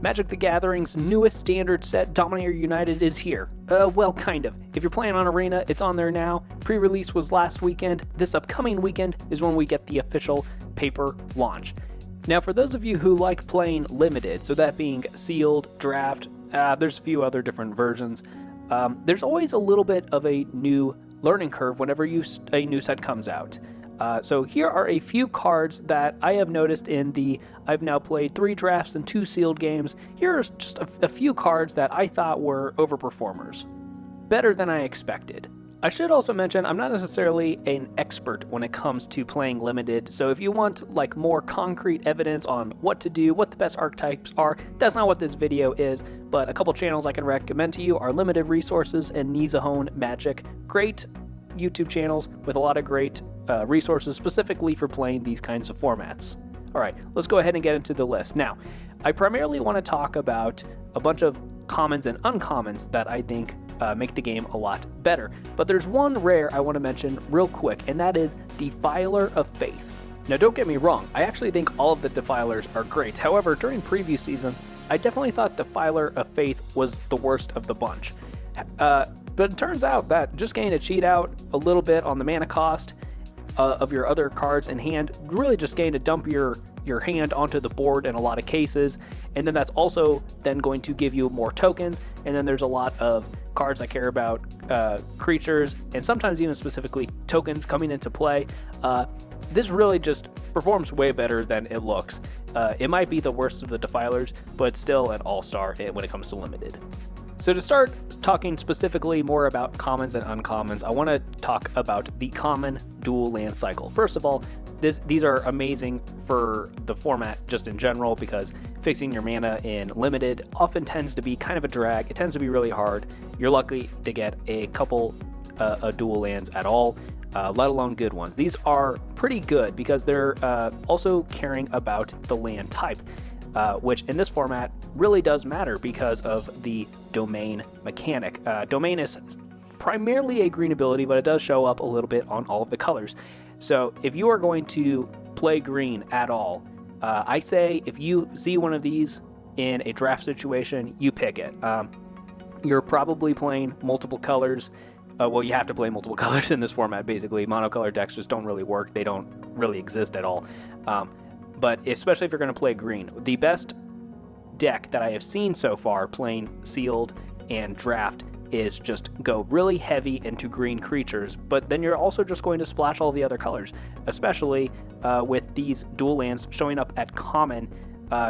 Magic the Gathering's newest standard set, Dominaria United, is here. Well, kind of. If you're playing on Arena, it's on there now. Pre-release was last weekend. This upcoming weekend is when we get the official paper launch. Now, for those of you who like playing Limited, so that being Sealed, Draft, there's a few other different versions, there's always a little bit of a new learning curve whenever a new set comes out. So here are a few cards that I have noticed I've now played 3 drafts and 2 sealed games. Here are just a few cards that I thought were overperformers. Better than I expected. I should also mention I'm not necessarily an expert when it comes to playing Limited, so if you want like more concrete evidence on what to do, what the best archetypes are, that's not what this video is, but a couple channels I can recommend to you are Limited Resources and Nizahone Magic. Great YouTube channels with a lot of great resources specifically for playing these kinds of formats. Alright, let's go ahead and get into the list. Now, I primarily want to talk about a bunch of commons and uncommons that I think make the game a lot better. But there's one rare I want to mention real quick, and that is Defiler of Faith. Now, don't get me wrong, I actually think all of the Defilers are great. However, during preview season, I definitely thought Defiler of Faith was the worst of the bunch. But it turns out that just getting to cheat out a little bit on the mana cost of your other cards in hand, really just getting to dump your hand onto the board in a lot of cases, and then that's also then going to give you more tokens, and then there's a lot of cards that care about creatures, and sometimes even specifically tokens coming into play. This really just performs way better than it looks. It might be the worst of the Defilers, but it's still an all-star when it comes to Limited. So to start talking specifically more about commons and uncommons, I want to talk about the common dual land cycle. First of all, these are amazing for the format just in general, because fixing your mana in Limited often tends to be kind of a drag. It tends to be really hard. You're lucky to get a couple dual lands at all, let alone good ones. These are pretty good because they're also caring about the land type, which in this format really does matter because of the domain mechanic. Domain is primarily a green ability, but it does show up a little bit on all of the colors. So if you are going to play green at all, I say if you see one of these in a draft situation, you pick it. You're probably playing multiple colors. Well, you have to play multiple colors in this format, basically. Monocolor decks just don't really work. They don't really exist at all. But especially if you're going to play green, the best deck that I have seen so far playing Sealed and Draft is just go really heavy into green creatures, but then you're also just going to splash all the other colors, especially with these dual lands showing up at common.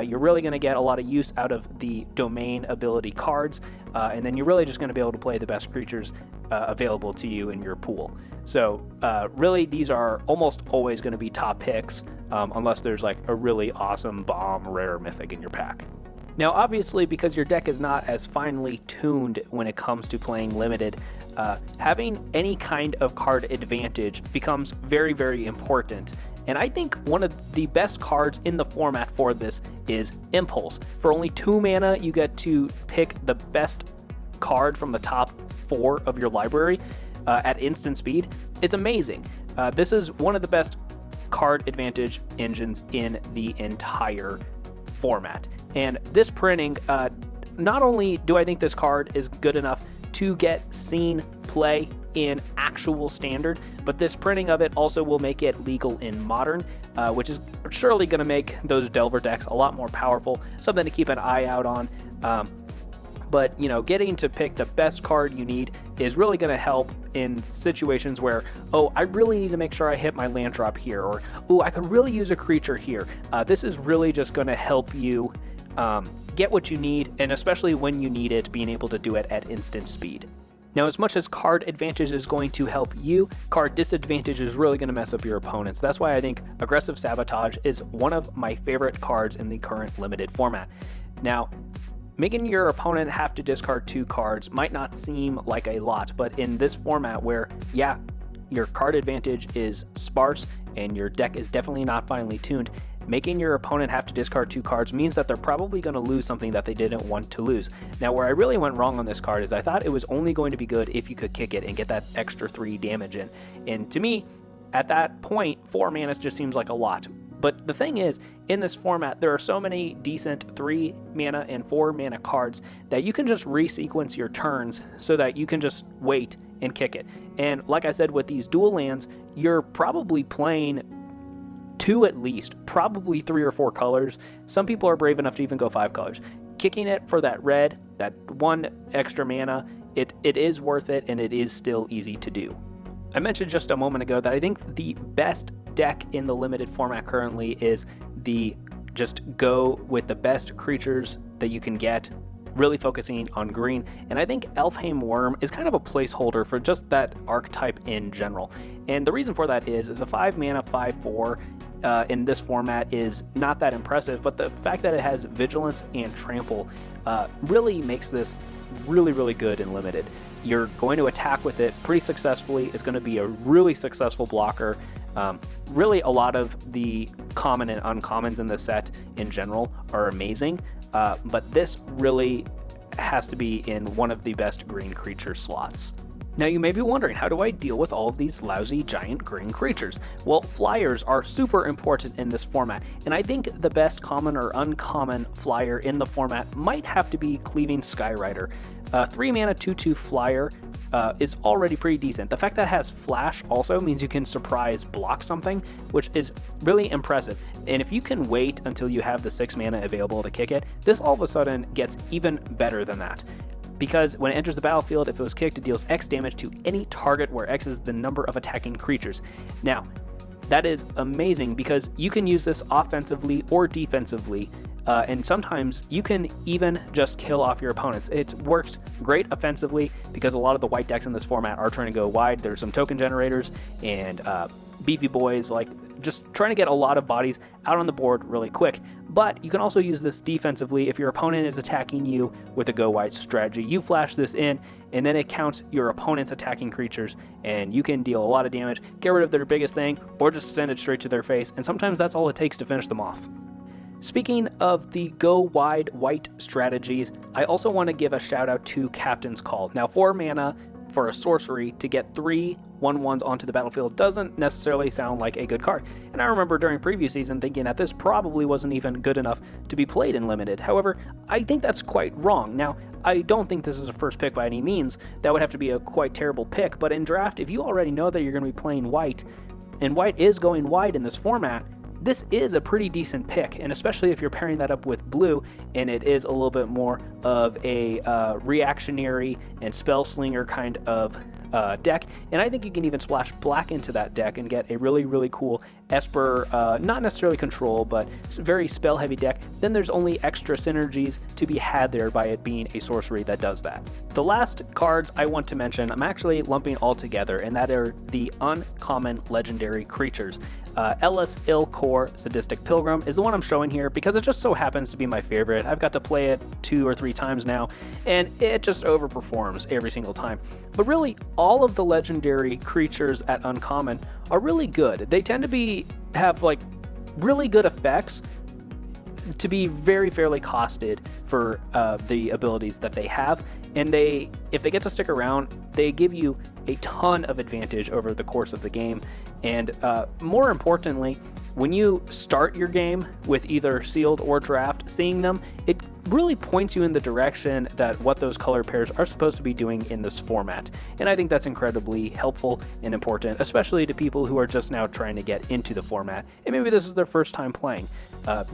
You're really going to get a lot of use out of the domain ability cards, and then you're really just going to be able to play the best creatures available to you in your pool. So really, these are almost always going to be top picks, unless there's like a really awesome bomb rare mythic in your pack. Now, obviously, because your deck is not as finely tuned when it comes to playing Limited, having any kind of card advantage becomes very, very important. And I think one of the best cards in the format for this is Impulse. For only 2 mana, you get to pick the best card from the top 4 of your library at instant speed. It's amazing. This is one of the best card advantage engines in the entire format. And this printing, not only do I think this card is good enough to get seen play in actual standard, but this printing of it also will make it legal in modern, which is surely going to make those Delver decks a lot more powerful, something to keep an eye out on. But, you know, getting to pick the best card you need is really going to help in situations where, oh, I really need to make sure I hit my land drop here, or, oh, I could really use a creature here. This is really just going to help you get what you need, and especially when you need it, being able to do it at instant speed. Now, as much as card advantage is going to help you, card disadvantage is really going to mess up your opponents. That's why I think Aggressive Sabotage is one of my favorite cards in the current Limited format. Now, making your opponent have to discard 2 cards might not seem like a lot, but in this format where, yeah, your card advantage is sparse and your deck is definitely not finely tuned, making your opponent have to discard 2 cards means that they're probably going to lose something that they didn't want to lose. Now, where I really went wrong on this card is I thought it was only going to be good if you could kick it and get that extra 3 damage in. And to me, at that point, 4 mana just seems like a lot. But the thing is, in this format, there are so many decent 3 mana and 4 mana cards that you can just resequence your turns so that you can just wait and kick it. And like I said, with these dual lands, you're probably playing 2 at least, probably 3 or 4 colors. Some people are brave enough to even go 5 colors. Kicking it for that red, that 1 extra mana, it is worth it, and it is still easy to do. I mentioned just a moment ago that I think the best deck in the limited format currently is the just go with the best creatures that you can get, really focusing on green. And I think Elfhame Worm is kind of a placeholder for just that archetype in general. And the reason for that is a 5 mana 5/4 in this format is not that impressive, but the fact that it has vigilance and trample really makes this really good in limited. You're going to attack with it pretty successfully. It's going to be a really successful blocker. Really, a lot of the common and uncommons in the set in general are amazing, but this really has to be in one of the best green creature slots. Now you may be wondering, how do I deal with all of these lousy giant green creatures? Well, flyers are super important in this format, and I think the best common or uncommon flyer in the format might have to be Cleaving Skyrider. 3 mana 2/2 flyer is already pretty decent. The fact that it has flash also means you can surprise block something, which is really impressive. And if you can wait until you have the 6 mana available to kick it, this all of a sudden gets even better than that. Because when it enters the battlefield, if it was kicked, it deals X damage to any target where X is the number of attacking creatures. Now, that is amazing because you can use this offensively or defensively, and sometimes you can even just kill off your opponents. It works great offensively because a lot of the white decks in this format are trying to go wide. There's some token generators and beefy boys, like just trying to get a lot of bodies out on the board really quick. But you can also use this defensively. If your opponent is attacking you with a go wide strategy, you flash this in, and then it counts your opponent's attacking creatures, and you can deal a lot of damage, get rid of their biggest thing, or just send it straight to their face, and sometimes that's all it takes to finish them off. Speaking of the go wide white strategies, I also want to give a shout out to Captain's Call. Now, 4 mana for a sorcery to get 3 1/1s onto the battlefield doesn't necessarily sound like a good card. And I remember during preview season thinking that this probably wasn't even good enough to be played in limited. However, I think that's quite wrong. Now, I don't think this is a first pick by any means. That would have to be a quite terrible pick. But in draft, if you already know that you're going to be playing white, and white is going wide in this format, this is a pretty decent pick, and especially if you're pairing that up with blue, and it is a little bit more of a reactionary and spell slinger kind of deck. And I think you can even splash black into that deck and get a really cool Esper, not necessarily control, but very spell heavy deck. Then there's only extra synergies to be had there by it being a sorcery that does that. The last cards I want to mention, I'm actually lumping all together, and that are the uncommon legendary creatures. Ellis Ilkor Sadistic Pilgrim is the one I'm showing here because it just so happens to be my favorite. I've got to play it 2 or 3 times now, and it just overperforms every single time. But really, all of the legendary creatures at uncommon are really good. They tend to have like really good effects to be very fairly costed for the abilities that they have, and if they get to stick around, they give you a ton of advantage over the course of the game. And more importantly, when you start your game with either sealed or draft, seeing them, it really points you in the direction that what those color pairs are supposed to be doing in this format. And I think that's incredibly helpful and important, especially to people who are just now trying to get into the format, and maybe this is their first time playing.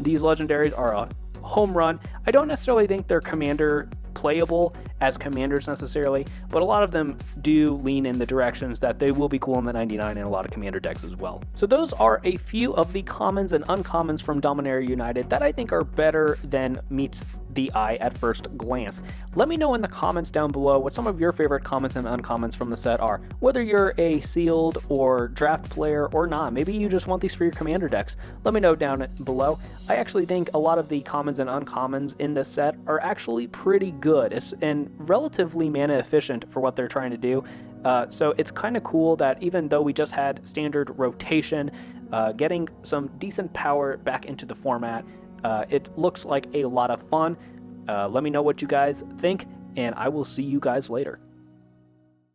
These legendaries are a home run. I don't necessarily think they're commander playable as commanders necessarily, but a lot of them do lean in the directions that they will be cool in the 99 and a lot of commander decks as well. So those are a few of the commons and uncommons from Dominaria United that I think are better than meets the eye at first glance. Let me know in the comments down below what some of your favorite commons and uncommons from the set are, whether you're a sealed or draft player or not. Maybe you just want these for your commander decks. Let me know down below. I actually think a lot of the commons and uncommons in this set are actually pretty good and relatively mana efficient for what they're trying to do. So it's kind of cool that even though we just had standard rotation, getting some decent power back into the format, it looks like a lot of fun. Let me know what you guys think, and I will see you guys later.